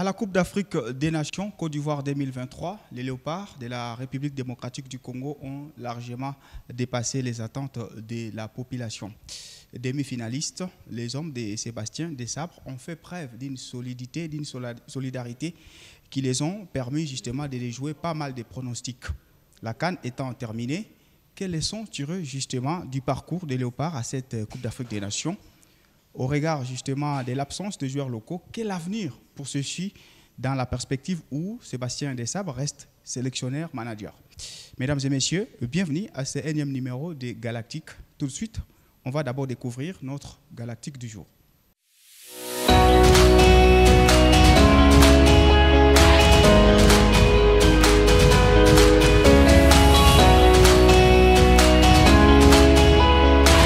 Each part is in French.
À la Coupe d'Afrique des Nations, Côte d'Ivoire 2023, les Léopards de la République démocratique du Congo ont largement dépassé les attentes de la population. Demi-finalistes, les hommes de Sébastien Desabre ont fait preuve d'une solidité, d'une solidarité qui les ont permis justement de jouer pas mal de pronostics. La CAN étant terminée, quelles leçons tirées justement du parcours des Léopards à cette Coupe d'Afrique des Nations? Au regard justement de l'absence de joueurs locaux, quel avenir pour ceux-ci dans la perspective où Sébastien Desabre reste sélectionneur manager? Mesdames et messieurs, bienvenue à ce énième numéro de Galactique. Tout de suite, on va d'abord découvrir notre Galactique du jour.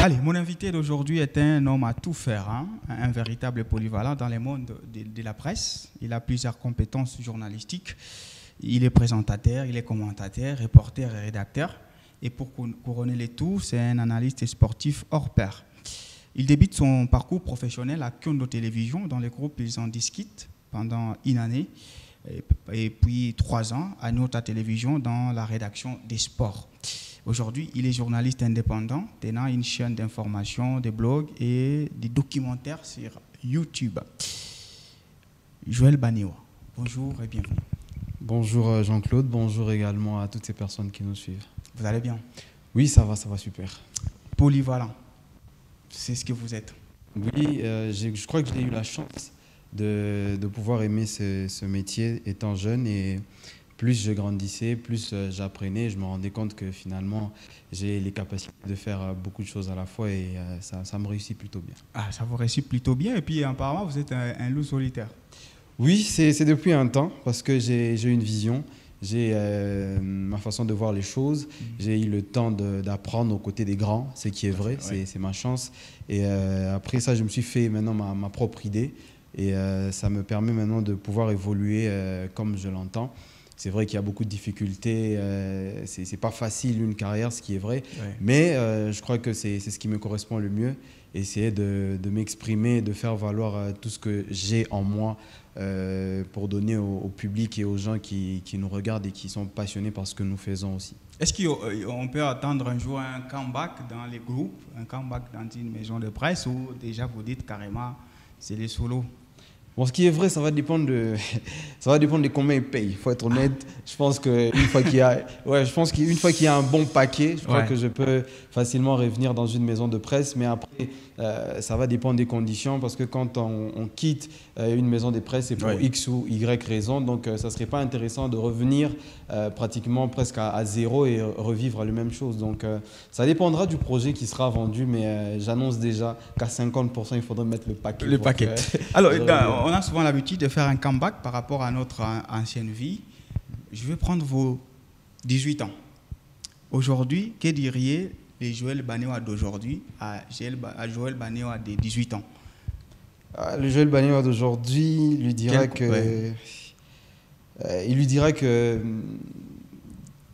Allez, mon invité d'aujourd'hui est un homme à tout faire, un véritable polyvalent dans le monde de la presse. Il a plusieurs compétences journalistiques. Il est présentateur, il est commentateur, reporter et rédacteur. Et pour couronner le tout, c'est un analyste sportif hors pair. Il débute son parcours professionnel à Kyondo Télévision dans le groupe Ils en discutent pendant une année et puis 3 ans à Nota Télévision dans la rédaction des sports. Aujourd'hui, il est journaliste indépendant, tenant une chaîne d'information, des blogs et des documentaires sur YouTube. Joël Banewa, bonjour et bienvenue. Bonjour Jean-Claude, bonjour également à toutes ces personnes qui nous suivent. Vous allez bien? Oui, ça va super. Polyvalent, c'est ce que vous êtes. Oui, je crois que j'ai eu la chance de pouvoir aimer ce métier étant jeune, et plus je grandissais, plus j'apprenais, je me rendais compte que finalement j'ai les capacités de faire beaucoup de choses à la fois, et ça me réussit plutôt bien. Ah, ça vous réussit plutôt bien, et puis apparemment vous êtes un loup solitaire. Oui, c'est depuis un temps, parce que j'ai une vision, j'ai ma façon de voir les choses, j'ai eu le temps d'apprendre aux côtés des grands, ce qui est vrai, c'est ma chance. Et après ça, je me suis fait maintenant ma propre idée, et ça me permet maintenant de pouvoir évoluer comme je l'entends. C'est vrai qu'il y a beaucoup de difficultés, c'est pas facile une carrière, ce qui est vrai, mais je crois que c'est ce qui me correspond le mieux, essayer de m'exprimer, de faire valoir tout ce que j'ai en moi pour donner au public et aux gens qui nous regardent et qui sont passionnés par ce que nous faisons aussi. Est-ce qu'on peut attendre un jour un comeback dans les groupes, un comeback dans une maison de presse, ou déjà vous dites carrément c'est les solos? Bon, ce qui est vrai, ça va dépendre de combien ils payent. Il faut être honnête. Je pense qu'une fois qu'il y a un bon paquet, je crois que je peux facilement revenir dans une maison de presse. Mais après, ça va dépendre des conditions, parce que quand on quitte une maison de presse, c'est pour X ou Y raison. Donc, ça ne serait pas intéressant de revenir pratiquement presque à zéro et revivre la même chose. Donc, ça dépendra du projet qui sera vendu, mais j'annonce déjà qu'à 50%, il faudrait mettre le paquet. Alors, on a souvent l'habitude de faire un comeback par rapport à notre ancienne vie. Je vais prendre vos 18 ans. Aujourd'hui, que diriez les Joël Banewa d'aujourd'hui à Joël Banewa de 18 ans? Le Joël Banewa d'aujourd'hui lui dira il lui dira que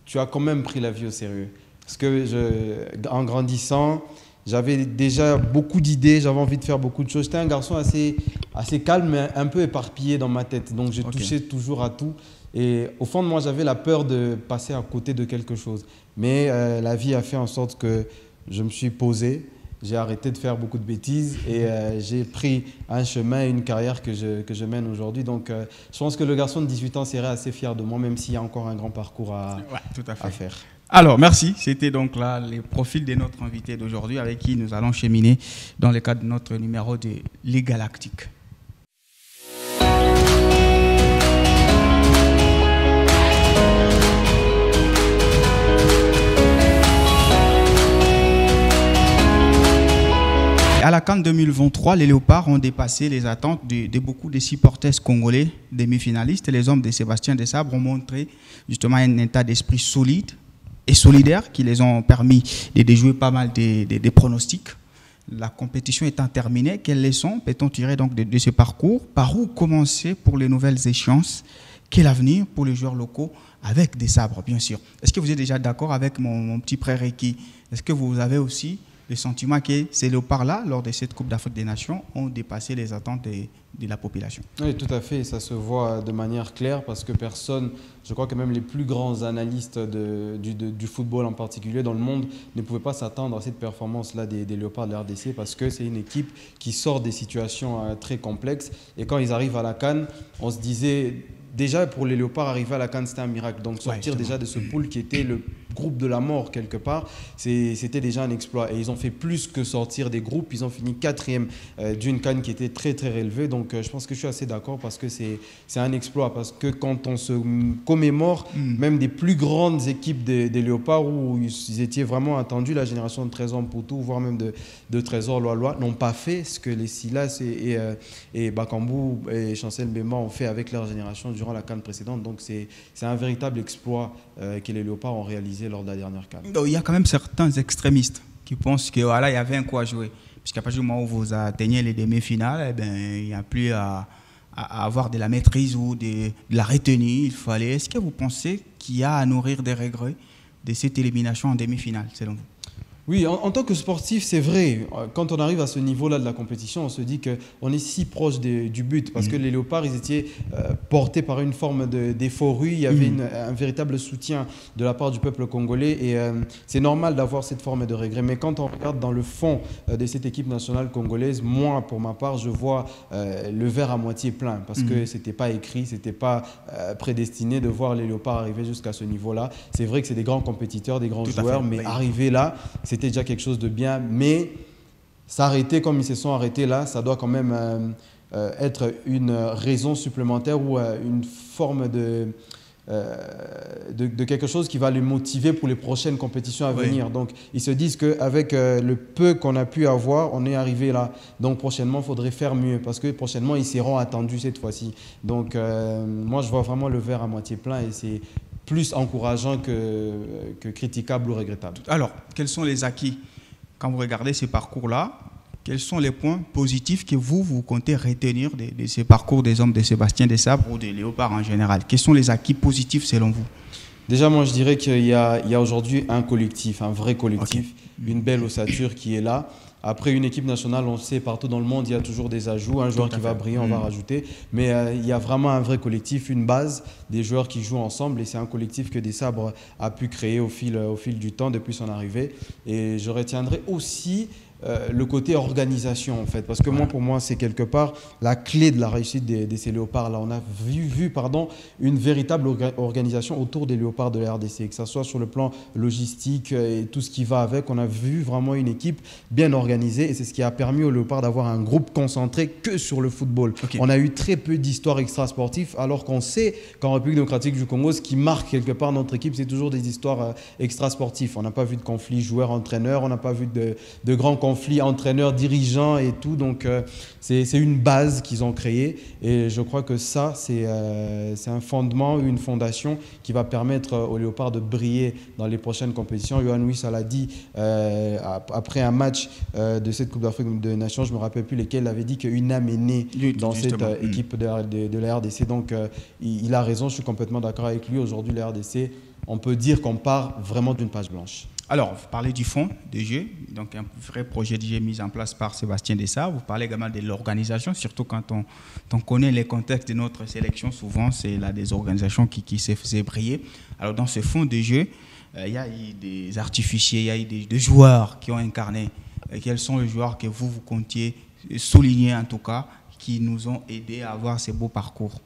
tu as quand même pris la vie au sérieux. Parce que en grandissant, j'avais déjà beaucoup d'idées, j'avais envie de faire beaucoup de choses. J'étais un garçon assez calme, mais un peu éparpillé dans ma tête. Donc, je touchais toujours à tout. Et au fond de moi, j'avais la peur de passer à côté de quelque chose. Mais la vie a fait en sorte que je me suis posé, j'ai arrêté de faire beaucoup de bêtises, et j'ai pris un chemin et une carrière que je mène aujourd'hui. Donc, je pense que le garçon de 18 ans serait assez fier de moi, même s'il y a encore un grand parcours à faire. Alors, merci. C'était donc là les profils de notre invité d'aujourd'hui, avec qui nous allons cheminer dans le cadre de notre numéro de Les Galactiques. À la CAN 2023, les Léopards ont dépassé les attentes de beaucoup de supporters congolais, demi-finalistes. Les hommes de Sébastien Desabre ont montré justement un état d'esprit solide et solidaires qui les ont permis de déjouer pas mal de pronostics. La compétition étant terminée, quelles leçons peut-on tirer donc de ce parcours? Par où commencer pour les nouvelles échéances? Quel avenir pour les joueurs locaux avec Desabre, bien sûr? Est-ce que vous êtes déjà d'accord avec mon petit prérequis? Est-ce que vous avez aussi le sentiment que ces léopards-là, lors de cette Coupe d'Afrique des Nations, ont dépassé les attentes de la population. Oui, tout à fait. Ça se voit de manière claire parce que personne, je crois que même les plus grands analystes du football en particulier dans le monde ne pouvaient pas s'attendre à cette performance-là des Léopards de la RDC parce que c'est une équipe qui sort des situations très complexes. Et quand ils arrivent à la CAN, on se disait... Déjà, pour les Léopards, arriver à la CAN, c'était un miracle. Donc, sortir déjà de ce pool qui était le groupe de la mort, quelque part, c'était déjà un exploit. Et ils ont fait plus que sortir des groupes. Ils ont fini 4e d'une CAN qui était très, très relevée. Donc, je pense que je suis assez d'accord parce que c'est un exploit. Parce que quand on se commémore, même des plus grandes équipes des Léopards où ils étaient vraiment attendus, la génération de Trésor Poutou, voire même de Trésor Loaloa, n'ont pas fait ce que les Silas et Bakambou et Chancel Mbemba ont fait avec leur génération durant la CAN précédente. Donc, c'est un véritable exploit que les Léopards ont réalisé lors de la dernière CAN. Il y a quand même certains extrémistes qui pensent que voilà, il y avait un coup à jouer. Puisqu'à partir du moment où vous atteignez les demi-finales, eh ben, il n'y a plus à avoir de la maîtrise ou de la retenue. Est-ce que vous pensez qu'il y a à nourrir des regrets de cette élimination en demi-finale, selon vous? Oui, en tant que sportif, c'est vrai. Quand on arrive à ce niveau-là de la compétition, on se dit qu'on est si proche du but parce que les Léopards, ils étaient portés par une forme d'euphorie. Il y avait un véritable soutien de la part du peuple congolais et c'est normal d'avoir cette forme de regret. Mais quand on regarde dans le fond de cette équipe nationale congolaise, moi, pour ma part, je vois le verre à moitié plein parce que ce n'était pas écrit, ce n'était pas prédestiné de voir les Léopards arriver jusqu'à ce niveau-là. C'est vrai que c'est des grands compétiteurs, des grands joueurs, mais arriver là, c'était déjà quelque chose de bien, mais s'arrêter comme ils se sont arrêtés là, ça doit quand même être une raison supplémentaire ou une forme de quelque chose qui va les motiver pour les prochaines compétitions à venir. Donc, ils se disent qu'avec le peu qu'on a pu avoir, on est arrivé là. Donc, prochainement, il faudrait faire mieux parce que prochainement, ils seront attendus cette fois-ci. Donc, moi, je vois vraiment le verre à moitié plein et c'est plus encourageant que critiquable ou regrettable. Alors, quels sont les acquis quand vous regardez ces parcours-là? Quels sont les points positifs que vous comptez retenir de ces parcours des hommes de Sébastien Desabre ou des Léopards en général? Quels sont les acquis positifs selon vous? Déjà, moi, je dirais qu'il y a aujourd'hui un collectif, un vrai collectif, une belle ossature qui est là. Après, une équipe nationale, on sait, partout dans le monde, il y a toujours des ajouts. Un joueur qui va briller, on va rajouter. Mais il y a vraiment un vrai collectif, une base, des joueurs qui jouent ensemble. Et c'est un collectif que Desabre a pu créer au fil du temps depuis son arrivée. Et je retiendrai aussi le côté organisation, en fait. Parce que pour moi, c'est quelque part la clé de la réussite de ces Léopards-là. On a vu une véritable organisation autour des Léopards de la RDC, que ce soit sur le plan logistique et tout ce qui va avec. On a vu vraiment une équipe bien organisée et c'est ce qui a permis aux Léopards d'avoir un groupe concentré que sur le football. On a eu très peu d'histoires extrasportives, alors qu'on sait qu'en République démocratique du Congo, ce qui marque quelque part notre équipe, c'est toujours des histoires extrasportives. On n'a pas vu de conflit joueur-entraîneur, on n'a pas vu de grands conflits entraîneurs, dirigeants et tout. Donc, c'est une base qu'ils ont créée. Et je crois que ça, c'est un fondement, une fondation qui va permettre aux Léopards de briller dans les prochaines compétitions. Yohan Wissa l'a dit après un match de cette Coupe d'Afrique des Nations, je ne me rappelle plus lesquels, il avait dit qu'une âme est née dans cette équipe de la RDC. Donc, il a raison, je suis complètement d'accord avec lui. Aujourd'hui, la RDC, on peut dire qu'on part vraiment d'une page blanche. Alors, vous parlez du fond de jeu, donc un vrai projet de jeu mis en place par Sébastien Desabre. Vous parlez également de l'organisation, surtout quand on connaît les contextes de notre sélection. Souvent, c'est la désorganisation qui se faisait briller. Alors, dans ce fond de jeu, il y a eu des artificiers, il y a eu des joueurs qui ont incarné. Quels sont les joueurs que vous comptiez souligner, en tout cas, qui nous ont aidés à avoir ces beaux parcours?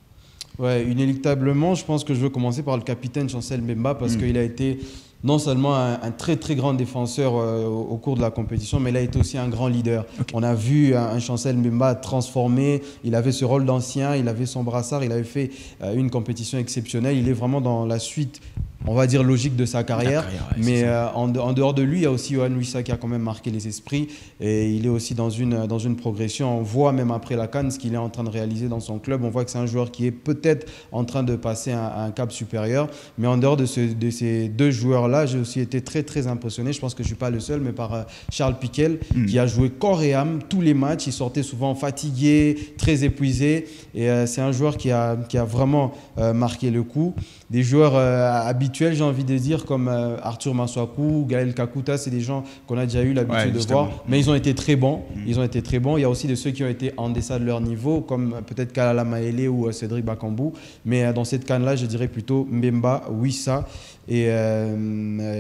Ouais, inéluctablement, je pense que je veux commencer par le capitaine Chancel Mbemba parce qu'il a été non seulement un très très grand défenseur au cours de la compétition, mais il a été aussi un grand leader. On a vu un Chancel Mbemba transformé, il avait ce rôle d'ancien, il avait son brassard, il avait fait une compétition exceptionnelle. Il est vraiment dans la suite, on va dire, logique de sa carrière. Mais en dehors de lui, il y a aussi Yohan Wissa qui a quand même marqué les esprits et il est aussi dans une progression. On voit même après la CAN ce qu'il est en train de réaliser dans son club. On voit que c'est un joueur qui est peut-être en train de passer un cap supérieur. Mais en dehors de ces deux joueurs-là, j'ai aussi été très très impressionné. Je pense que je ne suis pas le seul, mais par Charles Piquel qui a joué corps et âme tous les matchs. Il sortait souvent fatigué, très épuisé. Et c'est un joueur qui a vraiment marqué le coup. Des joueurs habitués habituels, j'ai envie de dire, comme Arthur Masuaku, Gaël Kakuta, c'est des gens qu'on a déjà eu l'habitude de voir, mais ils ont été très bons. Ils ont été très bons. Il y a aussi de ceux qui ont été en deçà de leur niveau, comme peut-être Kalala Maele ou Cédric Bakambu. Mais dans cette canne-là, je dirais plutôt Mbemba, Wissa et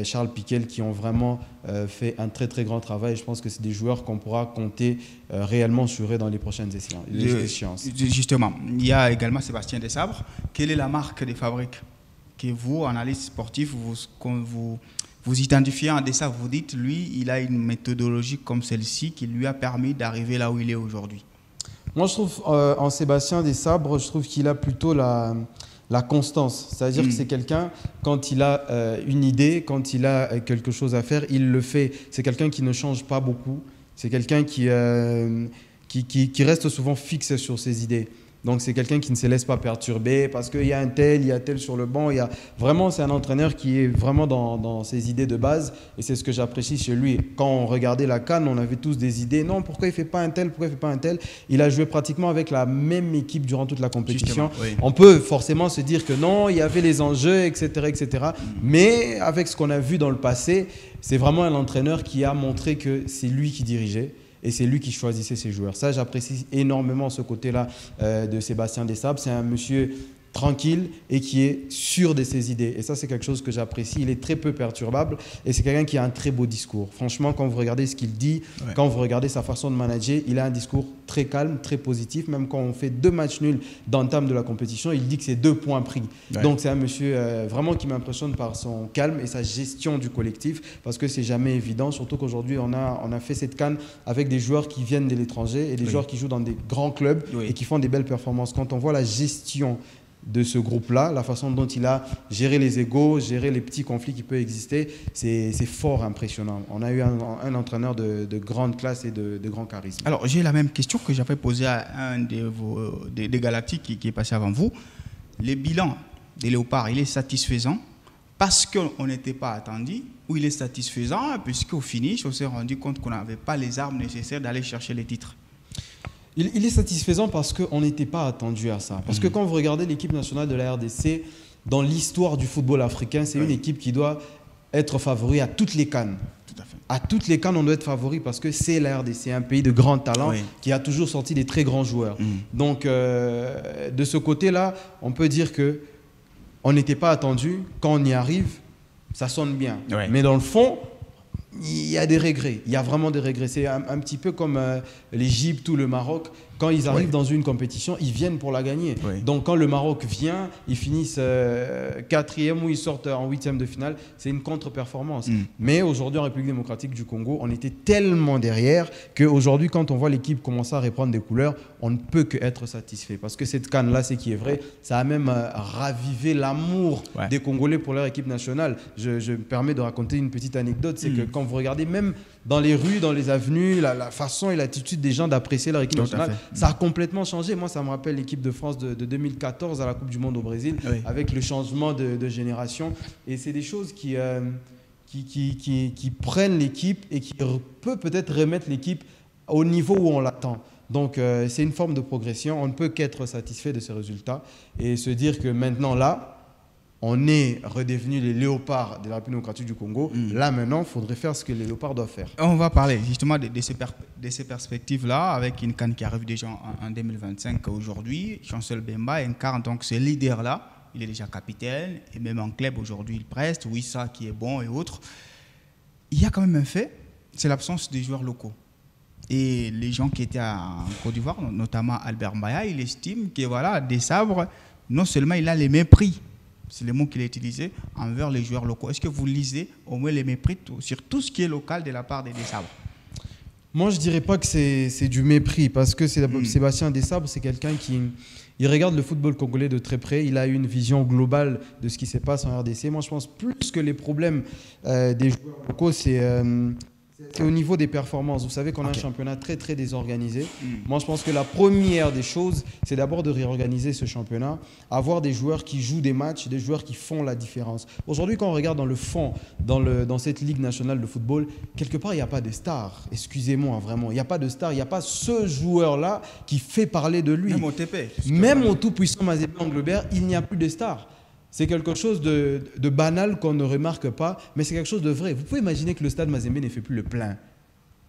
Charles Piquel qui ont vraiment fait un très très grand travail. Je pense que c'est des joueurs qu'on pourra compter réellement sur eux dans les prochaines échéances. Justement, il y a également Sébastien Desabre. Quelle est la marque des fabriques que vous, analystes sportifs, vous identifiez en Desabre? Vous dites, lui, il a une méthodologie comme celle-ci qui lui a permis d'arriver là où il est aujourd'hui. Moi, je trouve en Sébastien Desabre, je trouve qu'il a plutôt la constance. C'est-à-dire que c'est quelqu'un, quand il a une idée, quand il a quelque chose à faire, il le fait. C'est quelqu'un qui ne change pas beaucoup. C'est quelqu'un qui reste souvent fixe sur ses idées. Donc, c'est quelqu'un qui ne se laisse pas perturber parce qu'il y a un tel, il y a tel sur le banc. Vraiment, c'est un entraîneur qui est vraiment dans ses idées de base. Et c'est ce que j'apprécie chez lui. Quand on regardait la CAN, on avait tous des idées. Non, pourquoi il ne fait pas un tel? Pourquoi il ne fait pas un tel? Il a joué pratiquement avec la même équipe durant toute la compétition. Oui. On peut forcément se dire que non, il y avait les enjeux, etc. etc. Mais avec ce qu'on a vu dans le passé, c'est vraiment un entraîneur qui a montré que c'est lui qui dirigeait. Et c'est lui qui choisissait ses joueurs. Ça, j'apprécie énormément ce côté-là de Sébastien Desabre. C'est un monsieur tranquille et qui est sûr de ses idées. Et ça, c'est quelque chose que j'apprécie. Il est très peu perturbable et c'est quelqu'un qui a un très beau discours. Franchement, quand vous regardez ce qu'il dit, quand vous regardez sa façon de manager, il a un discours très calme, très positif. Même quand on fait 2 matchs nuls d'entame de la compétition, il dit que c'est 2 points pris. Donc, c'est un monsieur vraiment qui m'impressionne par son calme et sa gestion du collectif parce que c'est jamais évident. Surtout qu'aujourd'hui, on a fait cette CAN avec des joueurs qui viennent de l'étranger et des joueurs qui jouent dans des grands clubs et qui font des belles performances. Quand on voit la gestion de ce groupe-là, la façon dont il a géré les égos, géré les petits conflits qui peuvent exister, c'est fort impressionnant. On a eu un entraîneur de grande classe et de grand charisme. Alors, j'ai la même question que j'avais posée à un des Galactiques qui est passé avant vous. Le bilan des Léopards, il est satisfaisant parce qu'on n'était pas attendu, ou il est satisfaisant puisqu'au finish, on s'est rendu compte qu'on n'avait pas les armes nécessaires d'aller chercher les titres? Il est satisfaisant parce qu'on n'était pas attendu à ça. Parce que quand vous regardez l'équipe nationale de la RDC, dans l'histoire du football africain, c'est une équipe qui doit être favori à toutes les CAN. Tout à fait. À toutes les CAN, on doit être favori parce que c'est la RDC, un pays de grands talents qui a toujours sorti des très grands joueurs. Donc, de ce côté-là, on peut dire qu'on n'était pas attendu. Quand on y arrive, ça sonne bien. Mais dans le fond, il y a des regrets, il y a vraiment des regrets. C'est un petit peu comme l'Égypte ou le Maroc. Quand ils arrivent dans une compétition, ils viennent pour la gagner. Donc quand le Maroc vient, ils finissent 4e ou ils sortent en 8e de finale. C'est une contre-performance. Mais aujourd'hui, en République démocratique du Congo, on était tellement derrière qu'aujourd'hui, quand on voit l'équipe commencer à reprendre des couleurs, on ne peut qu'être satisfait. Parce que cette CAN-là, c'est qui est vrai, ça a même ravivé l'amour des Congolais pour leur équipe nationale. Je me permets de raconter une petite anecdote. C'est que quand vous regardez même dans les rues, dans les avenues, la façon et l'attitude des gens d'apprécier leur équipe nationale, ça a complètement changé. Moi, ça me rappelle l'équipe de France de 2014 à la Coupe du Monde au Brésil, avec le changement de génération. Et c'est des choses qui prennent l'équipe et qui peut-être remettre l'équipe au niveau où on l'attend. Donc, c'est une forme de progression. On ne peut qu'être satisfait de ces résultats et se dire que maintenant, là, on est redevenu les léopards de la République démocratique du Congo. Là, maintenant, il faudrait faire ce que les léopards doivent faire. On va parler justement de ces perspectives-là avec une CAN qui arrive déjà en 2025 aujourd'hui. Chancel Bemba incarne donc ce leader-là. Il est déjà capitaine et même en club aujourd'hui, il preste. Wissa qui est bon et autres. Il y a quand même un fait, c'est l'absence des joueurs locaux. Et les gens qui étaient en Côte d'Ivoire, notamment Albert Mbaya, il estime que voilà, Desabre, non seulement il a les mépris, c'est le mot qu'il a utilisé, envers les joueurs locaux. Est-ce que vous lisez au moins les mépris sur tout ce qui est local de la part des Desabre? Moi, je ne dirais pas que c'est du mépris, parce que Sébastien Desabre, c'est quelqu'un qui il regarde le football congolais de très près. Il a une vision globale de ce qui se passe en RDC. Moi, je pense plus que les problèmes des joueurs locaux, c'est au niveau des performances. Vous savez qu'on a un championnat très, très désorganisé. Moi, je pense que la première des choses, c'est d'abord de réorganiser ce championnat, avoir des joueurs qui jouent des matchs, des joueurs qui font la différence. Aujourd'hui, quand on regarde dans le fond, dans cette Ligue nationale de football, quelque part, il n'y a pas de star. Excusez-moi, vraiment. Il n'y a pas de star. Il n'y a pas ce joueur-là qui fait parler de lui. Même au TP. Même au tout-puissant Mazembe Anglebert, il n'y a plus de star. c'est quelque chose de banal qu'on ne remarque pas, mais c'est quelque chose de vrai. Vous pouvez imaginer que le stade Mazembe ne fait plus le plein,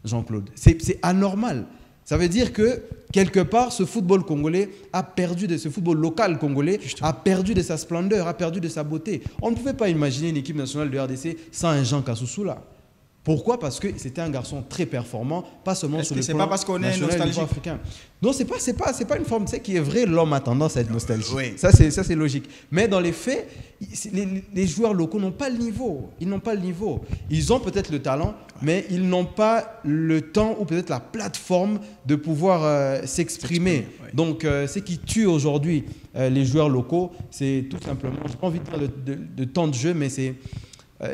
Jean-Claude. C'est anormal. Ça veut dire que, quelque part, ce football congolais a perdu ce football local congolais a perdu de sa splendeur, a perdu de sa beauté. On ne pouvait pas imaginer une équipe nationale de RDC sans un Jean Kassoussoula. Pourquoi? Parce que c'était un garçon très performant, pas seulement sur le plan pas parce qu'on est nostalgique africain. Non, c'est pas une forme, c'est qui est vrai, l'homme a tendance à être nostalgique. Oui. Ça c'est logique. Mais dans les faits, les joueurs locaux n'ont pas le niveau. Ils n'ont pas le niveau. Ils ont peut-être le talent, mais ils n'ont pas le temps ou peut-être la plateforme de pouvoir s'exprimer. Oui. Donc, ce qui tue aujourd'hui les joueurs locaux, c'est tout simplement, je n'ai pas envie de dire de temps de jeu, mais c'est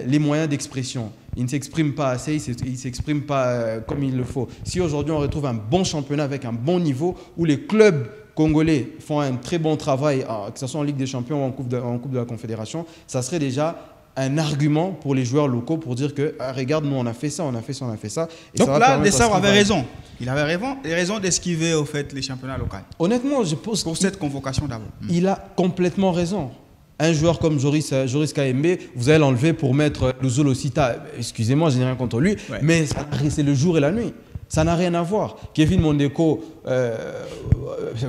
les moyens d'expression. Ils ne s'expriment pas assez, ils ne s'expriment pas comme il le faut. Si aujourd'hui on retrouve un bon championnat avec un bon niveau, où les clubs congolais font un très bon travail, que ce soit en Ligue des Champions ou en Coupe de la Confédération, ça serait déjà un argument pour les joueurs locaux pour dire que regarde, nous on a fait ça, on a fait ça, on a fait ça. Et donc ça là, Dessart avait raison. Il avait raison d'esquiver au fait les championnats locaux. Honnêtement, je pense pour cette convocation d'abord. Il a complètement raison. Un joueur comme Joris Kaembe, vous allez l'enlever pour mettre Luzolo Sita. Excusez-moi, je n'ai rien contre lui, mais c'est le jour et la nuit. Ça n'a rien à voir. Kevin Mondeko,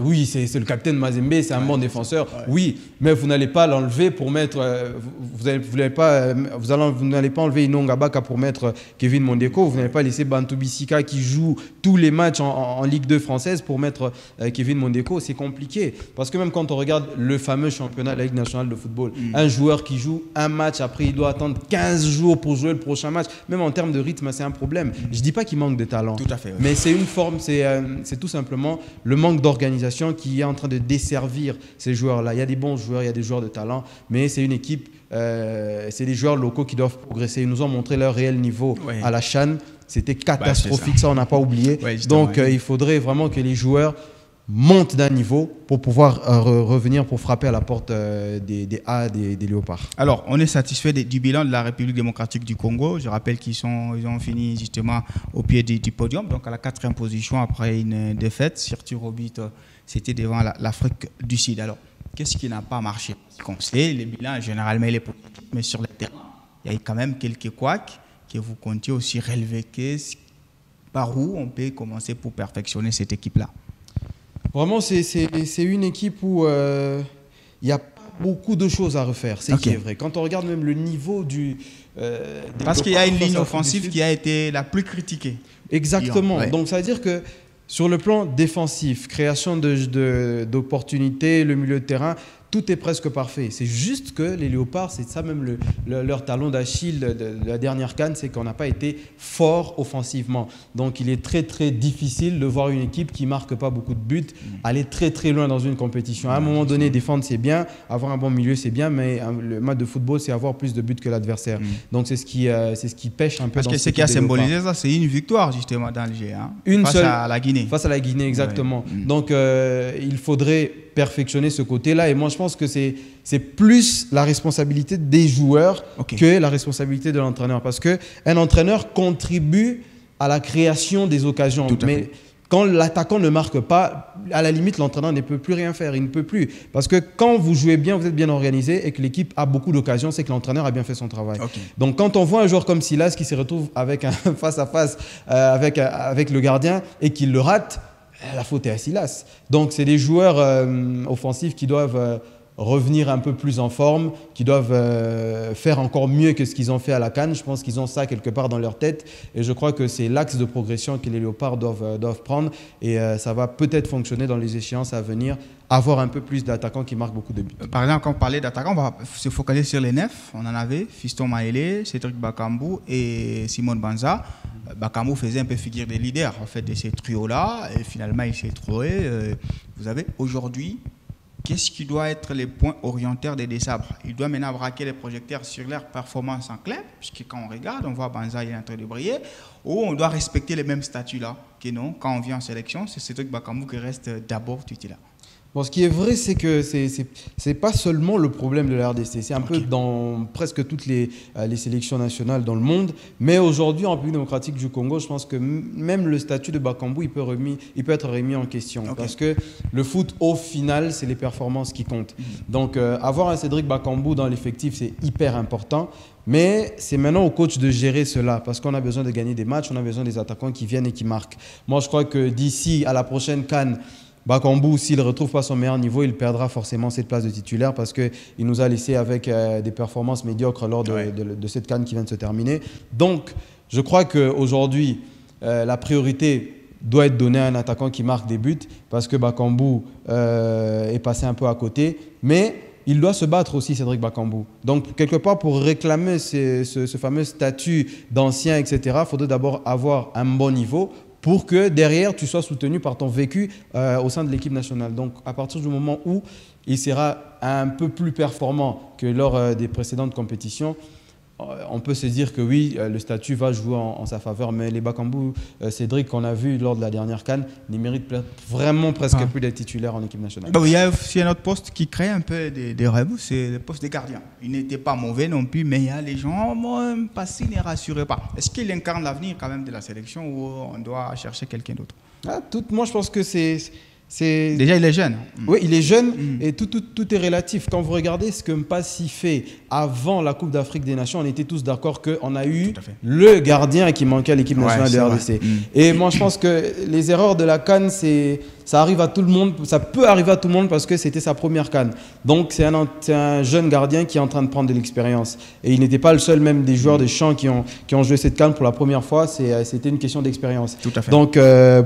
oui, c'est le capitaine Mazembe, c'est un bon défenseur, oui, mais vous n'allez pas l'enlever pour mettre, vous n'allez pas enlever Inonga Baka pour mettre Kevin Mondeko, vous n'allez pas laisser Bantou Bissika qui joue tous les matchs en Ligue 2 française pour mettre Kevin Mondeko. C'est compliqué, parce que même quand on regarde le fameux championnat de la Ligue nationale de football, un joueur qui joue un match, après il doit attendre 15 jours pour jouer le prochain match, même en termes de rythme, c'est un problème. Je ne dis pas qu'il manque de talent. Tout à fait, oui. Mais c'est une forme, c'est tout simplement le manque d'organisation qui est en train de desservir ces joueurs-là. Il y a des bons joueurs, il y a des joueurs de talent, mais c'est une équipe, c'est des joueurs locaux qui doivent progresser. Ils nous ont montré leur réel niveau à la CHAN. C'était catastrophique, ça on n'a pas oublié. Donc il faudrait vraiment que les joueurs montent d'un niveau pour pouvoir revenir pour frapper à la porte des Léopards. Alors, on est satisfait du bilan de la République démocratique du Congo. Je rappelle qu'ils ont fini justement au pied du podium, donc à la 4e position après une défaite. Sur tir au but, c'était devant l'Afrique du Sud. Alors, qu'est-ce qui n'a pas marché? On sait, les bilans, généralement, il est positif, mais sur le terrain, il y a quand même quelques couacs que vous comptiez aussi relever. Par où on peut commencer pour perfectionner cette équipe-là? Vraiment, c'est une équipe où il y a beaucoup de choses à refaire, c'est qui est vrai. Quand on regarde même le niveau parce qu'il y a une ligne offensive qui a été la plus critiquée. Exactement. Donc, ça veut dire que sur le plan défensif, création d'opportunités, le milieu de terrain, tout est presque parfait. C'est juste que les Léopards, c'est ça même leur talon d'Achille de la dernière CAN, c'est qu'on n'a pas été fort offensivement. Donc il est très très difficile de voir une équipe qui ne marque pas beaucoup de buts aller très très loin dans une compétition. À un moment donné, défendre c'est bien, avoir un bon milieu c'est bien, mais le match de football c'est avoir plus de buts que l'adversaire. Donc c'est ce qui pêche un peu. Parce que ce qui a symbolisé ça, c'est une victoire justement dans le G. Face à la Guinée. Face à la Guinée, exactement. Donc il faudrait perfectionner ce côté-là. Et moi, je pense que c'est plus la responsabilité des joueurs que la responsabilité de l'entraîneur. Parce qu'un entraîneur contribue à la création des occasions. Mais quand l'attaquant ne marque pas, à la limite, l'entraîneur ne peut plus rien faire. Il ne peut plus. Parce que quand vous jouez bien, vous êtes bien organisé et que l'équipe a beaucoup d'occasions, c'est que l'entraîneur a bien fait son travail. Donc, quand on voit un joueur comme Silas qui se retrouve avec un face-à-face avec le gardien et qu'il le rate, la faute est à Silas. Donc, c'est des joueurs offensifs qui doivent revenir un peu plus en forme, qui doivent faire encore mieux que ce qu'ils ont fait à la CAN. Je pense qu'ils ont ça quelque part dans leur tête. Et je crois que c'est l'axe de progression que les Léopards doivent prendre. Et ça va peut-être fonctionner dans les échéances à venir, avoir un peu plus d'attaquants qui marquent beaucoup de buts. Par exemple, quand on parlait d'attaquants, on va se focaliser sur les nefs. On en avait Fiston Maélé, Cédric Bakambu et Simon Banza. Bakambu faisait un peu figure de leader en fait, de ces trios-là. Et finalement, il s'est trouvé. Vous avez aujourd'hui, qu'est-ce qui doit être les points orienteurs des Dessabres? Il doit maintenant braquer les projecteurs sur leur performance en club, puisque quand on regarde, on voit Banza, il est en train de briller, ou on doit respecter les mêmes statuts-là que non. Quand on vient en sélection, c'est Cédric Bakambu qui reste d'abord titulaire. Bon, ce qui est vrai, c'est que c'est pas seulement le problème de la RDC. C'est un peu dans presque toutes les sélections nationales dans le monde. Mais aujourd'hui, en République démocratique du Congo, je pense que même le statut de Bakambu, il peut être remis en question. Parce que le foot, au final, c'est les performances qui comptent. Donc, avoir un Cédric Bakambu dans l'effectif, c'est hyper important. Mais c'est maintenant au coach de gérer cela parce qu'on a besoin de gagner des matchs, on a besoin des attaquants qui viennent et qui marquent. Moi, je crois que d'ici à la prochaine CAN, Bakambu, s'il ne retrouve pas son meilleur niveau, il perdra forcément cette place de titulaire parce qu'il nous a laissé avec des performances médiocres lors de cette CAN qui vient de se terminer. Donc, je crois qu'aujourd'hui, la priorité doit être donnée à un attaquant qui marque des buts parce que Bakambu est passé un peu à côté. Mais il doit se battre aussi, Cédric Bakambu. Donc, quelque part, pour réclamer ce fameux statut d'ancien, etc., il faudrait d'abord avoir un bon niveau pour que derrière, tu sois soutenu par ton vécu au sein de l'équipe nationale. Donc, à partir du moment où il sera un peu plus performant que lors des précédentes compétitions, on peut se dire que oui, le statut va jouer en sa faveur. Mais les Bakambu, Cédric, qu'on a vu lors de la dernière CAN, ne méritent vraiment presque plus d'être titulaire en équipe nationale. Il y a aussi un autre poste qui crée un peu des rêves, c'est le poste des gardiens. Il n'était pas mauvais non plus, mais il y a les gens, passé ne rassurez pas. Est-ce qu'il incarne l'avenir quand même de la sélection ou on doit chercher quelqu'un d'autre? Moi, je pense que c'est... Déjà, il est jeune. Oui, il est jeune et tout est relatif. Quand vous regardez ce que Mpassi fait avant la Coupe d'Afrique des Nations, on était tous d'accord qu'on a eu le gardien qui manquait à l'équipe nationale de RDC. Et moi, je pense que les erreurs de la CAN, ça arrive à tout le monde. Ça peut arriver à tout le monde parce que c'était sa première CAN. Donc, c'est un jeune gardien qui est en train de prendre de l'expérience. Et il n'était pas le seul, même des joueurs des champs qui ont joué cette CAN pour la première fois. C'était une question d'expérience. Donc,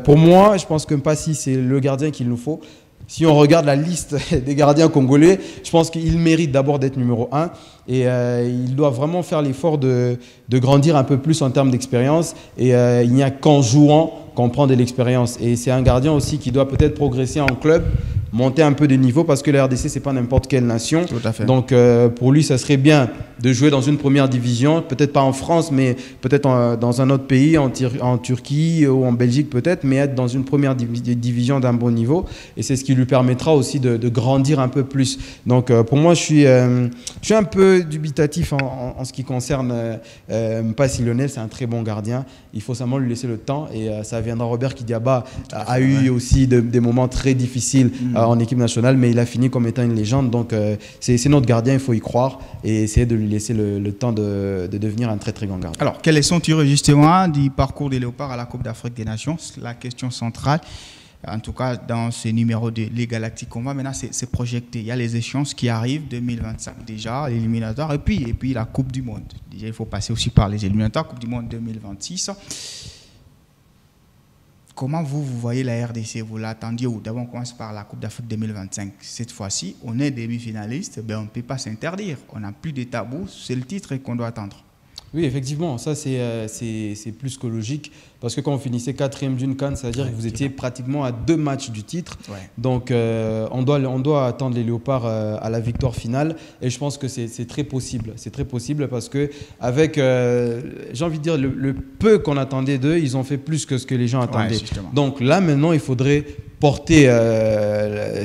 pour moi, je pense que Mpassi, c'est le gardien qu'il nous faut. Si on regarde la liste des gardiens congolais, je pense qu'il mérite d'abord d'être numéro 1 et il doit vraiment faire l'effort de grandir un peu plus en termes d'expérience. Et il n'y a qu'en jouant qu'on prend de l'expérience. Et c'est un gardien aussi qui doit peut-être progresser en club, monter un peu de niveau parce que la RDC, ce n'est pas n'importe quelle nation. Tout à fait. Donc, pour lui, ça serait bien de jouer dans une première division, peut-être pas en France, mais peut-être dans un autre pays, en Turquie ou en Belgique peut-être, mais être dans une première division d'un bon niveau. Et c'est ce qui lui permettra aussi de grandir un peu plus. Donc, pour moi, je suis un peu dubitatif en ce qui concerne Mpassi Lionel. C'est un très bon gardien. Il faut seulement lui laisser le temps et ça viendra. Robert Kidiaba a eu aussi des moments très difficiles en équipe nationale, mais il a fini comme étant une légende. Donc, c'est notre gardien, il faut y croire et essayer de lui laisser le temps de devenir un très très grand gardien. Alors, quelles leçons-tu justement du parcours des Léopards à la Coupe d'Afrique des Nations? C'est la question centrale. En tout cas, dans ce numéro de Les Galactiques, on va maintenant se projeter. Il y a les échéances qui arrivent, 2025 déjà, l'éliminatoire, et puis la Coupe du Monde. Déjà, il faut passer aussi par les éliminatoires, Coupe du Monde 2026. Comment vous voyez la RDC? Vous l'attendiez où? D'abord, on commence par la Coupe d'Afrique 2025. Cette fois-ci, on est demi-finaliste, on ne peut pas s'interdire. On n'a plus de tabous, c'est le titre qu'on doit attendre. Oui, effectivement, ça c'est plus que logique parce que quand on finissait 4e d'une CAN, ça veut dire que vous étiez pratiquement à 2 matchs du titre. Donc, on doit attendre les Léopards à la victoire finale et je pense que c'est très possible. C'est très possible parce que avec, j'ai envie de dire, le peu qu'on attendait d'eux, ils ont fait plus que ce que les gens attendaient. Donc là, maintenant, il faudrait porter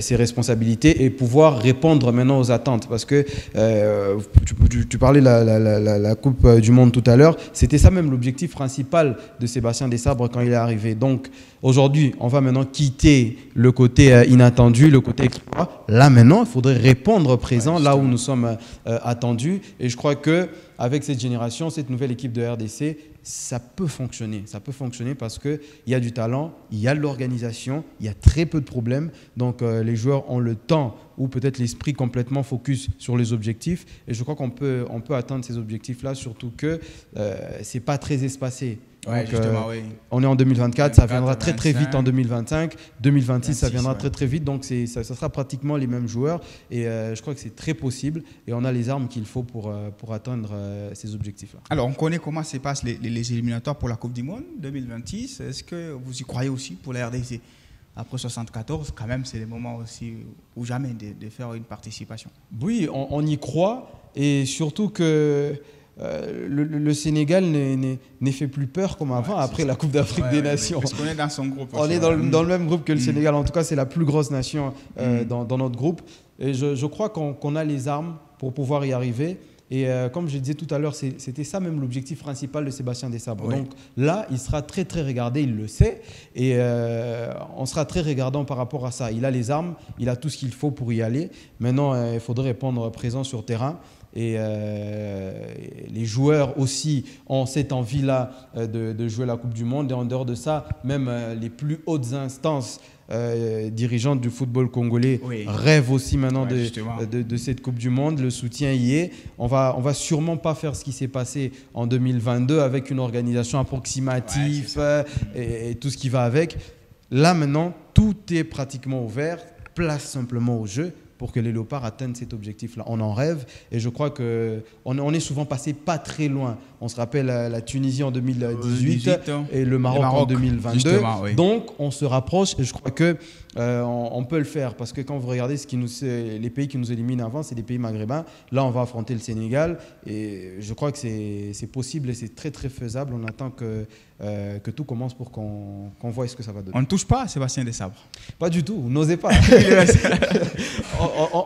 ses responsabilités et pouvoir répondre maintenant aux attentes parce que tu parlais de la Coupe du Monde tout à l'heure, c'était ça même l'objectif principal de Sébastien Desabre quand il est arrivé. Donc aujourd'hui, on va maintenant quitter le côté inattendu, le côté exploit. Là maintenant, il faudrait répondre présent là où nous sommes attendus et je crois qu'avec cette génération, cette nouvelle équipe de RDC, ça peut fonctionner. Ça peut fonctionner parce qu'il y a du talent, il y a de l'organisation, il y a très peu de problèmes. Donc, les joueurs ont le temps ou peut-être l'esprit complètement focus sur les objectifs. Et je crois qu'on peut atteindre ces objectifs-là, surtout que ce n'est pas très espacé. Ouais, donc, on est en 2024, ça viendra très très vite en 2025. 2026, ça viendra très très vite. Donc ça sera pratiquement les mêmes joueurs. Et je crois que c'est très possible. Et on a les armes qu'il faut pour atteindre ces objectifs-là. Alors, on connaît comment se passent les éliminatoires pour la Coupe du Monde 2026. Est-ce que vous y croyez aussi pour la RDC? Après 74, quand même, c'est le moment aussi ou jamais de faire une participation. Oui, on y croit. Et surtout que le Sénégal n'est fait plus peur comme avant après la Coupe d'Afrique des Nations. Parce qu'on est dans son groupe. On est dans le même groupe que le Sénégal. En tout cas, c'est la plus grosse nation dans notre groupe. Et je crois qu'on a les armes pour pouvoir y arriver. Et comme je disais tout à l'heure, c'était ça même l'objectif principal de Sébastien Desabre. Donc là, il sera très très regardé, il le sait. Et on sera très regardant par rapport à ça. Il a les armes, il a tout ce qu'il faut pour y aller. Maintenant, il faudrait répondre présent sur terrain. Et les joueurs aussi ont cette envie-là de jouer la Coupe du Monde. Et en dehors de ça, même les plus hautes instances dirigeantes du football congolais rêvent aussi maintenant de cette Coupe du Monde. Le soutien y est. On va sûrement pas faire ce qui s'est passé en 2022 avec une organisation approximative et tout ce qui va avec. Là maintenant, tout est pratiquement ouvert. Place simplement au jeu pour que les Léopards atteignent cet objectif-là. On en rêve et je crois qu'on est souvent passé pas très loin. On se rappelle la Tunisie en 2018 et le Maroc en 2022. Donc, on se rapproche et je crois qu'on peut le faire parce que quand vous regardez les pays qui nous éliminent avant, c'est des pays maghrébins. Là, on va affronter le Sénégal et je crois que c'est possible et c'est très, très faisable. On attend que tout commence pour qu'on voit ce que ça va donner. On ne touche pas à Sébastien Desabre? Pas du tout, n'osez pas.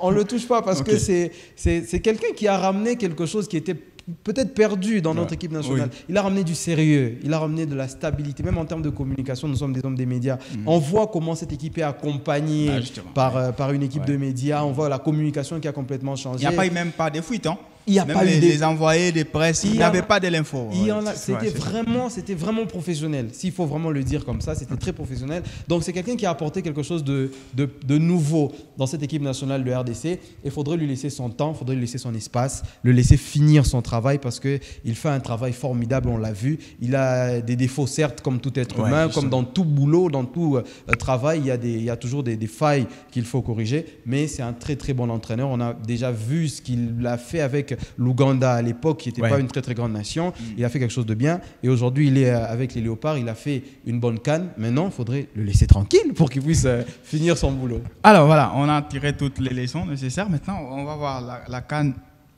On ne le touche pas parce que c'est quelqu'un qui a ramené quelque chose qui était peut-être perdu dans notre équipe nationale. Il a ramené du sérieux, il a ramené de la stabilité. Même en termes de communication, nous sommes des hommes des médias. On voit comment cette équipe est accompagnée par une équipe de médias. On voit la communication qui a complètement changé. Il n'y a pas eu même pas des fuites, hein? Il n'y a même pas eu les envoyés des presse, il n'y avait pas de l'info. C'était vraiment professionnel. S'il faut vraiment le dire comme ça, c'était très professionnel. Donc c'est quelqu'un qui a apporté quelque chose de nouveau dans cette équipe nationale de RDC. Il faudrait lui laisser son temps, il faudrait lui laisser son espace, le laisser finir son travail parce qu'il fait un travail formidable, on l'a vu. Il a des défauts certes comme tout être humain, comme dans tout boulot, dans tout travail, il y a toujours des failles qu'il faut corriger. Mais c'est un très très bon entraîneur. On a déjà vu ce qu'il a fait avec l'Ouganda à l'époque, qui n'était pas une très très grande nation. Il a fait quelque chose de bien et aujourd'hui il est avec les Léopards, il a fait une bonne CAN. Maintenant il faudrait le laisser tranquille pour qu'il puisse finir son boulot. Alors voilà, on a tiré toutes les leçons nécessaires. Maintenant on va voir la CAN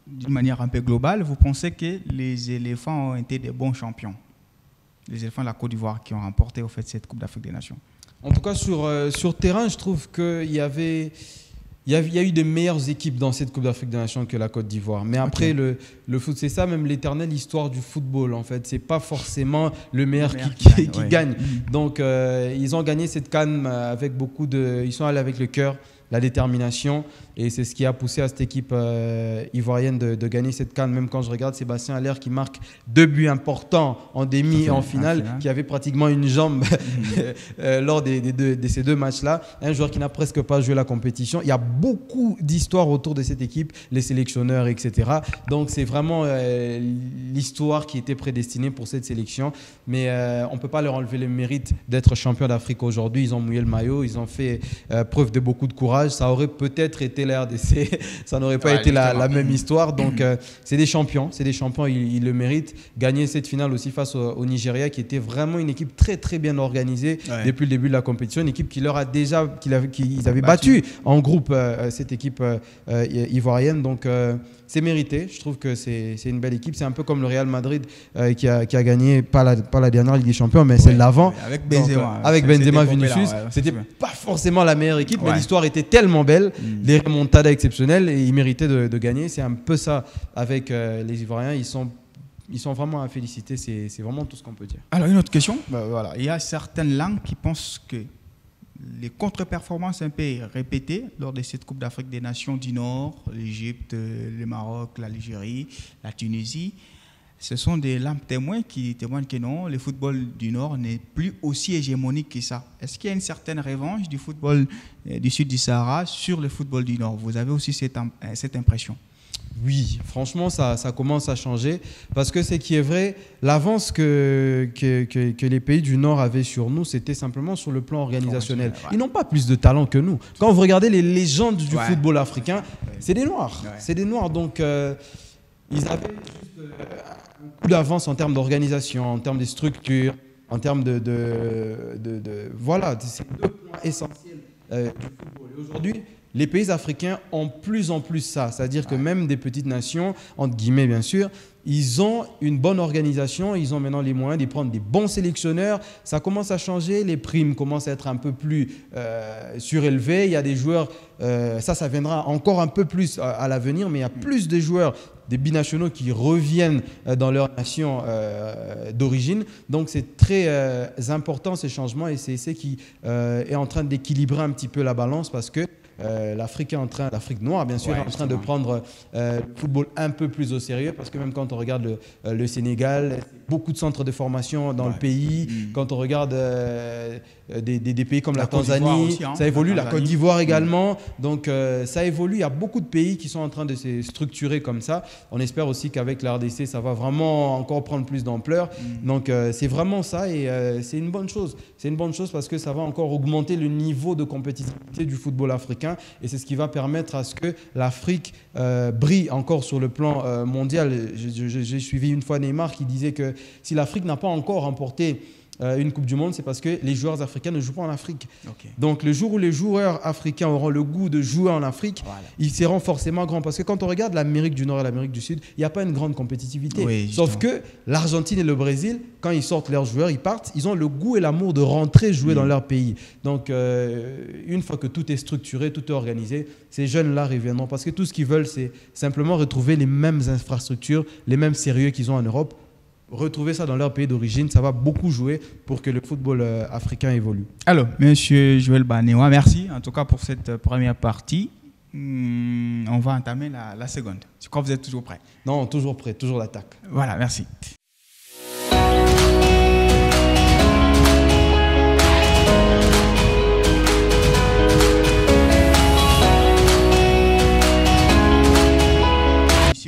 d'une manière un peu globale. Vous pensez que les éléphants ont été des bons champions, les éléphants de la Côte d'Ivoire qui ont remporté au fait cette Coupe d'Afrique des Nations? En tout cas sur terrain, je trouve qu'il y avait... Il y a eu de meilleures équipes dans cette Coupe d'Afrique des Nations que la Côte d'Ivoire. Mais après, le foot, c'est ça, même l'éternelle histoire du football, en fait. Ce n'est pas forcément le meilleur qui gagne. Donc, ils ont gagné cette CAN avec beaucoup de... Ils sont allés avec le cœur, la détermination. Et c'est ce qui a poussé à cette équipe ivoirienne de gagner cette CAN. Même quand je regarde Sébastien Haller qui marque 2 buts importants en demi et en finale, qui avait pratiquement une jambe lors de ces 2 matchs-là. Un joueur qui n'a presque pas joué la compétition. Il y a beaucoup d'histoires autour de cette équipe, les sélectionneurs, etc. Donc c'est vraiment l'histoire qui était prédestinée pour cette sélection. Mais on ne peut pas leur enlever le mérite d'être champion d'Afrique aujourd'hui. Ils ont mouillé le maillot, ils ont fait preuve de beaucoup de courage. Ça aurait peut-être été la RDC, ça n'aurait pas été la même histoire. Donc, c'est des champions, ils le méritent. Gagner cette finale aussi face au Nigeria, qui était vraiment une équipe très, très bien organisée depuis le début de la compétition. Une équipe qui leur a déjà, qu'ils avaient battu en groupe cette équipe ivoirienne. Donc, c'est mérité. Je trouve que c'est une belle équipe. C'est un peu comme le Real Madrid qui a gagné, pas la dernière Ligue des Champions, mais celle d'avant. Avec Benzema. Avec Benzema, Vinicius. C'était pas forcément la meilleure équipe, mais l'histoire était tellement belle. Les remontadas exceptionnelles et ils méritaient de gagner. C'est un peu ça avec les Ivoiriens. Ils sont vraiment à féliciter. C'est vraiment tout ce qu'on peut dire. Alors, une autre question. Voilà. Il y a certaines langues qui pensent que les contre-performances un peu répétées lors de cette Coupe d'Afrique des Nations du Nord, l'Égypte, le Maroc, l'Algérie, la Tunisie, ce sont des lampes témoins qui témoignent que non, le football du Nord n'est plus aussi hégémonique que ça. Est-ce qu'il y a une certaine revanche du football du Sud du Sahara sur le football du Nord? Vous avez aussi cette impression? Oui, franchement, ça commence à changer parce que ce qui est vrai, l'avance que les pays du Nord avaient sur nous, c'était simplement sur le plan organisationnel. Ils n'ont pas plus de talent que nous. Quand vous regardez les légendes du football africain, c'est des Noirs. C'est des Noirs. Donc, ils avaient juste un coup d'avance en termes d'organisation, en termes de structure, en termes voilà, c'est 2 points essentiels du football. Et aujourd'hui, les pays africains ont plus en plus ça. C'est-à-dire que même des petites nations, entre guillemets bien sûr, ils ont une bonne organisation, ils ont maintenant les moyens de prendre des bons sélectionneurs. Ça commence à changer, les primes commencent à être un peu plus surélevées. Il y a des joueurs, ça viendra encore un peu plus à l'avenir, mais il y a plus de joueurs des binationaux qui reviennent dans leur nation d'origine. Donc c'est très important ces changements et c'est ce qui est en train d'équilibrer un petit peu la balance parce que l'Afrique noire bien sûr, est en train de prendre le football un peu plus au sérieux parce que même quand on regarde le Sénégal, beaucoup de centres de formation dans le pays, quand on regarde des pays comme la Tanzanie, aussi, ça évolue, la Côte d'Ivoire également, donc ça évolue, il y a beaucoup de pays qui sont en train de se structurer comme ça. On espère aussi qu'avec la RDC, ça va vraiment encore prendre plus d'ampleur, donc c'est vraiment ça et c'est une bonne chose. C'est une bonne chose parce que ça va encore augmenter le niveau de compétitivité du football africain et c'est ce qui va permettre à ce que l'Afrique brille encore sur le plan mondial. J'ai suivi une fois Neymar qui disait que si l'Afrique n'a pas encore remporté une Coupe du Monde, c'est parce que les joueurs africains ne jouent pas en Afrique. Donc le jour où les joueurs africains auront le goût de jouer en Afrique, ils seront forcément grands. Parce que quand on regarde l'Amérique du Nord et l'Amérique du Sud, il n'y a pas une grande compétitivité. Sauf que l'Argentine et le Brésil, quand ils sortent leurs joueurs, ils partent, ils ont le goût et l'amour de rentrer jouer dans leur pays. Donc une fois que tout est structuré, tout est organisé, ces jeunes-là reviendront. Parce que tout ce qu'ils veulent, c'est simplement retrouver les mêmes infrastructures, les mêmes sérieux qu'ils ont en Europe. Retrouver ça dans leur pays d'origine, ça va beaucoup jouer pour que le football africain évolue. Alors, monsieur Joël Banewa, merci en tout cas pour cette première partie. On va entamer la seconde. Je crois que vous êtes toujours prêt. Non, toujours prêt, toujours l'attaque. Voilà, merci.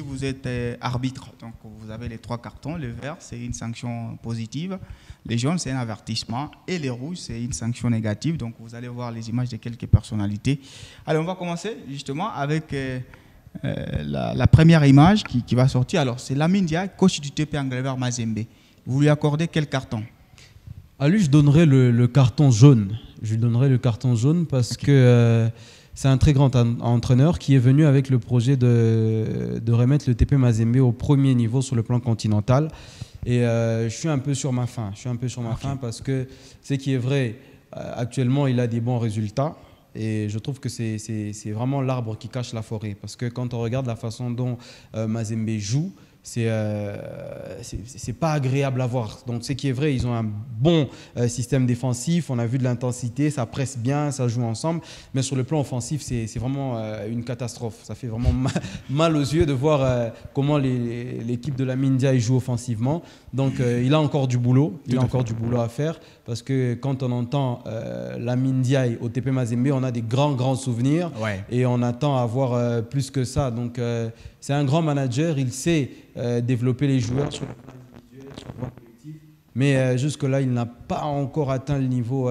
Vous êtes arbitre, donc vous avez les 3 cartons. Le vert, c'est une sanction positive. Les jaunes, c'est un avertissement. Et les rouges, c'est une sanction négative. Donc vous allez voir les images de quelques personnalités. Allez, on va commencer justement avec la première image qui va sortir. Alors, c'est Lamine Dia, coach du TP Engelbert Mazembe. Vous lui accordez quel carton? À lui, je donnerai le carton jaune. Je lui donnerai le carton jaune parce que... c'est un très grand entraîneur qui est venu avec le projet de remettre le TP Mazembe au premier niveau sur le plan continental. Et je suis un peu sur ma faim. Je suis un peu sur ma faim parce que ce qui est vrai, actuellement, il a des bons résultats. Et je trouve que c'est vraiment l'arbre qui cache la forêt. Parce que quand on regarde la façon dont Mazembe joue, c'est pas agréable à voir. Donc ce qui est vrai, ils ont un bon système défensif, on a vu de l'intensité, ça presse bien, ça joue ensemble, mais sur le plan offensif, c'est vraiment une catastrophe. Ça fait vraiment mal aux yeux de voir comment l'équipe de Lamine Dia joue offensivement. Donc il a encore du boulot, à faire, parce que quand on entend Lamine Dia au TP Mazembe, on a des grands souvenirs et on attend à voir plus que ça. Donc c'est un grand manager, il sait développer les joueurs sur le plan individuel, sur le plan collectif. Mais jusque-là, il n'a pas encore atteint le niveau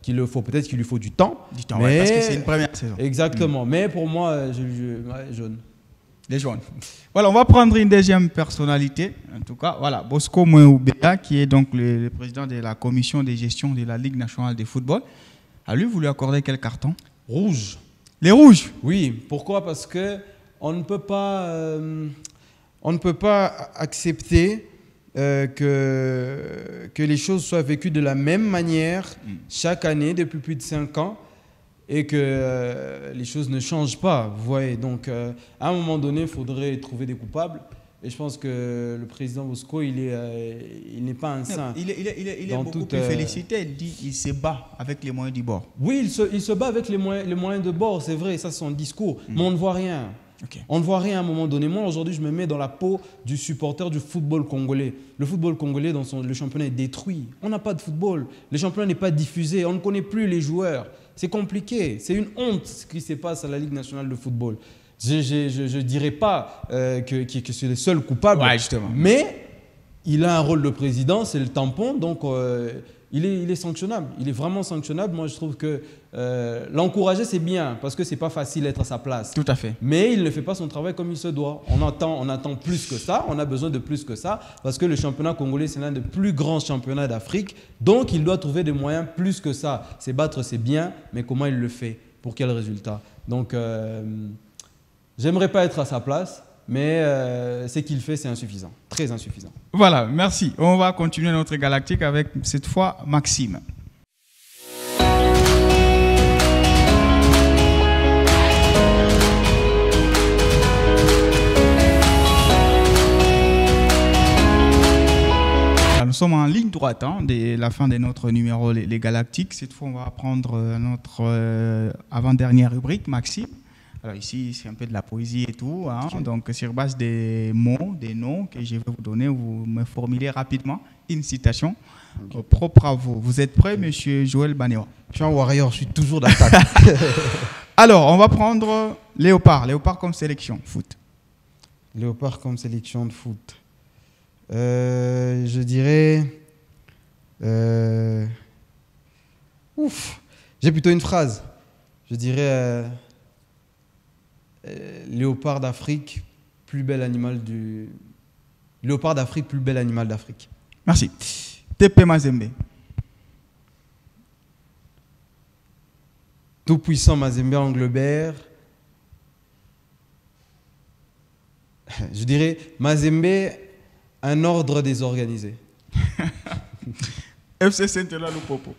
qu'il le faut. Peut-être qu'il lui faut du temps. Mais parce que c'est une première saison. Exactement. Mais pour moi, jaune. Les jaunes. Voilà, on va prendre une deuxième personnalité. En tout cas, voilà, Bosco Mouéoubéa, qui est donc le président de la commission de gestion de la Ligue nationale de football. À lui, vous lui accordez quel carton? Rouge. Les rouges? Oui. Pourquoi? Parce que on ne peut pas accepter que les choses soient vécues de la même manière chaque année depuis plus de 5 ans et que les choses ne changent pas. Vous voyez, donc à un moment donné, il faudrait trouver des coupables. Et je pense que le président Bosco, il n'est pas un saint. Il est beaucoup plus félicité. Il dit qu'il se bat avec les moyens du bord. Oui, il se bat avec les moyens de bord, c'est vrai, ça c'est son discours. Mais on ne voit rien. On ne voit rien à un moment donné. Moi, aujourd'hui, je me mets dans la peau du supporter du football congolais. Le football congolais, le championnat est détruit. On n'a pas de football. Le championnat n'est pas diffusé. On ne connaît plus les joueurs. C'est compliqué. C'est une honte ce qui se passe à la Ligue nationale de football. Je ne dirais pas que c'est le seul coupable. Ouais, justement. Mais il a un rôle de président, c'est le tampon. Donc, il est sanctionnable. Il est vraiment sanctionnable. Moi, je trouve que l'encourager, c'est bien parce que ce n'est pas facile d'être à sa place. Tout à fait. Mais il ne fait pas son travail comme il se doit. On attend plus que ça. On a besoin de plus que ça parce que le championnat congolais, c'est l'un des plus grands championnats d'Afrique. Donc, il doit trouver des moyens plus que ça. Se battre, c'est bien, mais comment il le fait? Pour quel résultat? Donc, j'aimerais pas être à sa place, mais ce qu'il fait, c'est insuffisant, très insuffisant. Voilà, merci. On va continuer notre galactique avec cette fois Maxime. Nous sommes en ligne droite de la fin de notre numéro Les Galactiques. Cette fois, on va prendre notre avant-dernière rubrique, Maxime. Alors ici, c'est un peu de la poésie et tout. Okay. Donc, sur base des mots, des noms que je vais vous donner, vous me formulez rapidement une citation propre à vous. Vous êtes prêt, monsieur Joël Banéwa? Je suis un warrior, je suis toujours d'attaque. Alors, on va prendre Léopard. Léopard comme sélection, foot. Léopard comme sélection de foot. Je dirais... J'ai plutôt une phrase. Je dirais... Léopard d'Afrique, plus bel animal du... Léopard d'Afrique, plus bel animal d'Afrique. Merci. TP Mazembe. Tout-puissant Mazembe Anglebert. Je dirais Mazembe, un ordre désorganisé. FC Saint-Eloi-Lupopo.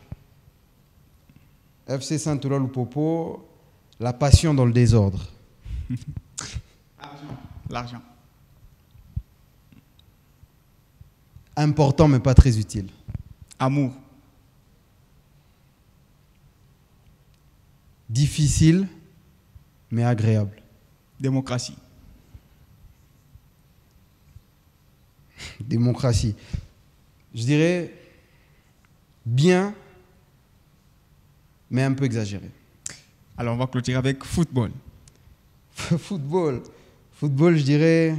FC Saint-Eloi-Lupopo, la passion dans le désordre. L'argent. Important mais pas très utile. Amour. Difficile mais agréable. Démocratie. Démocratie. Je dirais bien mais un peu exagéré. Alors on va clôturer avec football. Football, je dirais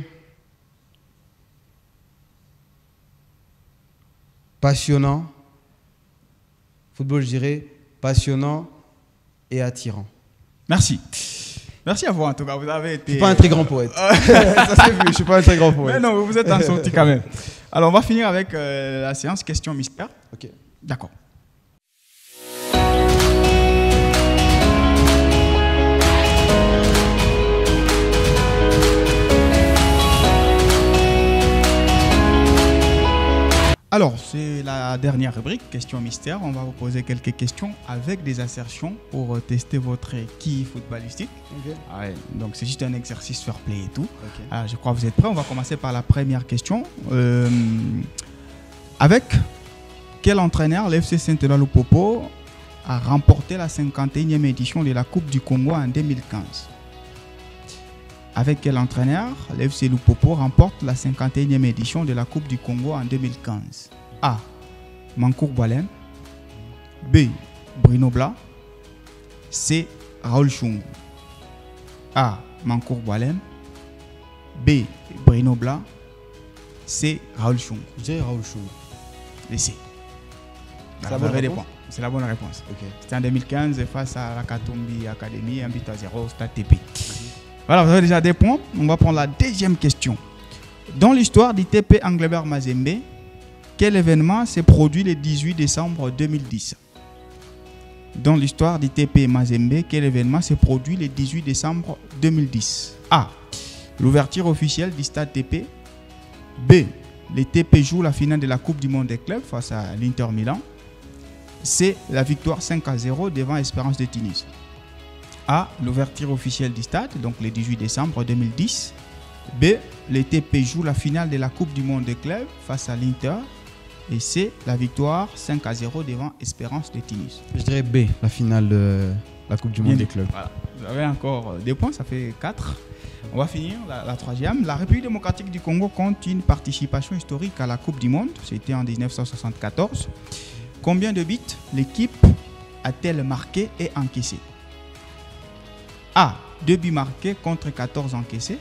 passionnant. Football, je dirais passionnant et attirant. Merci. Merci à vous en tout cas. Vous avez été... Je ne suis pas un très grand poète. Ça s'est vu, je ne suis pas un très grand poète. Mais non, vous êtes en sortie quand même. Alors on va finir avec la séance question mystère. Ok. D'accord. Alors, c'est la dernière rubrique, question mystère. On va vous poser quelques questions avec des assertions pour tester votre qui footballistique. Okay. Ouais, donc, c'est juste un exercice fair play et tout. Okay. Alors, je crois que vous êtes prêts. On va commencer par la première question. Avec quel entraîneur l'FC Saint-Eloi-Lupopo a remporté la 51e édition de la Coupe du Congo en 2015 ? Avec quel entraîneur l'FC Lupopo remporte la 51e édition de la Coupe du Congo en 2015 ? A. Mankour Boilem. B. Bruno Bla. C. Raoul Chungu. A. Mankour Boilem. B. Bruno Bla. C. Raoul Chungu. Je dirais Raoul Chungu. Et C. C'est la bonne réponse. C'est la bonne réponse. Okay. C'était en 2015 face à la Katumbi Academy, 1-0 au Stade TP. Voilà, vous avez déjà des points. On va prendre la deuxième question. Dans l'histoire du TP Anglebert Mazembe, quel événement s'est produit le 18 décembre 2010 ? Dans l'histoire du TP Mazembe, quel événement s'est produit le 18 décembre 2010 ? A. L'ouverture officielle du stade TP. B. Les TP jouent la finale de la Coupe du Monde des clubs face à l'Inter Milan. C. La victoire 5-0 devant Espérance de Tunis. A. L'ouverture officielle du stade, donc le 18 décembre 2010. B. Les TP jouent la finale de la Coupe du Monde des clubs face à l'Inter. Et C. La victoire 5-0 devant Espérance de Tunis. Je dirais B, la finale de la Coupe du Monde des clubs. Voilà. Vous avez encore des points, ça fait 4. On va finir la troisième. La République démocratique du Congo compte une participation historique à la Coupe du Monde. C'était en 1974. Combien de buts l'équipe a-t-elle marqué et encaissé ? A. 2 buts marqués contre 14 encaissés.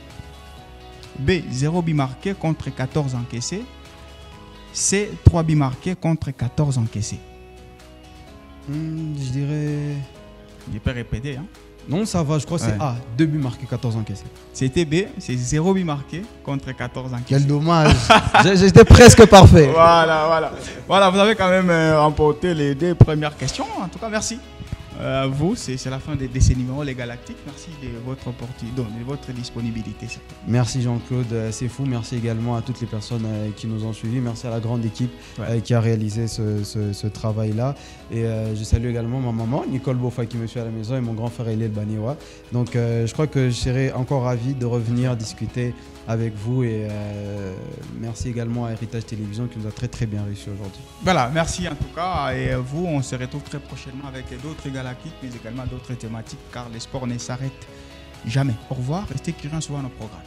B. 0 buts marqués contre 14 encaissés. C. 3 buts marqués contre 14 encaissés. Je dirais... Je peux répéter. Non, ça va, je crois que c'est A. 2 buts marqués, 14 encaissés. C'était B. C'est 0 buts marqués contre 14 encaissés. Quel dommage. J'étais presque parfait. Voilà, vous avez quand même remporté les 2 premières questions. En tout cas, merci. Vous, c'est la fin de ces numéros Les Galactiques. Merci de votre disponibilité. Merci Jean-Claude, c'est fou. Merci également à toutes les personnes qui nous ont suivis. Merci à la grande équipe qui a réalisé ce travail-là. Et je salue également ma maman, Nicole Bofa, qui me suit à la maison, et mon grand frère Eliel Banewa. Donc je crois que je serai encore ravi de revenir discuter avec vous. Et merci également à Héritage Télévision qui nous a très très bien reçus aujourd'hui. Voilà, merci en tout cas. Et vous, on se retrouve très prochainement avec d'autres galactiques, mais également d'autres thématiques, car les sports ne s'arrêtent jamais. Au revoir, restez curieux sur nos programmes.